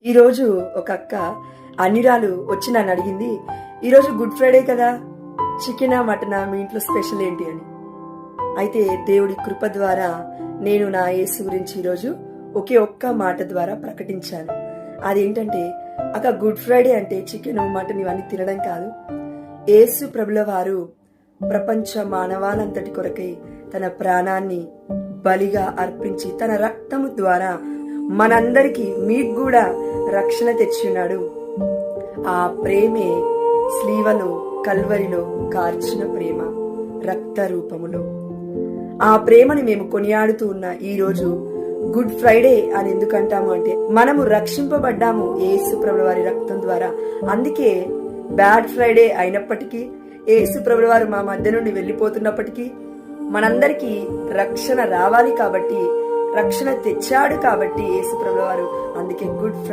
ఈరోజు ఒక అక్క అన్నిరాలు వచ్చి నన్ను అడిగింది, ఈరోజు గుడ్ ఫ్రైడే కదా, చికెనా మటనా మీ ఇంట్లో స్పెషల్ ఏంటి అని. అయితే దేవుడి కృప ద్వారా నేను నా యేసు గురించి ఈరోజు ఒకే ఒక్క మాట ద్వారా ప్రకటించాను. అదేంటంటే, అక్క గుడ్ ఫ్రైడే అంటే చికెన్ మటన్ ఇవన్నీ తినడం కాదు. యేసు ప్రభుల వారు ప్రపంచ మానవాళంతటి కొరకై తన ప్రాణాన్ని బలిగా అర్పించి తన రక్తము ద్వారా మనందరికీ మీకు కూడా రక్షణ తెచ్చిన్నాడు. ఆ ప్రేమే స్లీవలో కల్వరిలో కార్చిన ప్రేమ రక్త రూపములో. ఆ ప్రేమని మేము కొనియాడుతూ ఉన్న ఈ రోజు గుడ్ ఫ్రైడే అని ఎందుకంటాము అంటే, మనము రక్షింపబడ్డాము యేసు ప్రభుల వారి రక్తం ద్వారా. అందుకే బ్యాడ్ ఫ్రైడే అయినప్పటికీ, యేసు ప్రభుల వారు మా మధ్య నుండి వెళ్ళిపోతున్నప్పటికీ మనందరికీ రక్షణ రావాలి కాబట్టి, రక్షణ తెచ్చాడు కాబట్టి యేసు ప్రభుల వారు, అందుకే గుడ్ ఫ్రైడే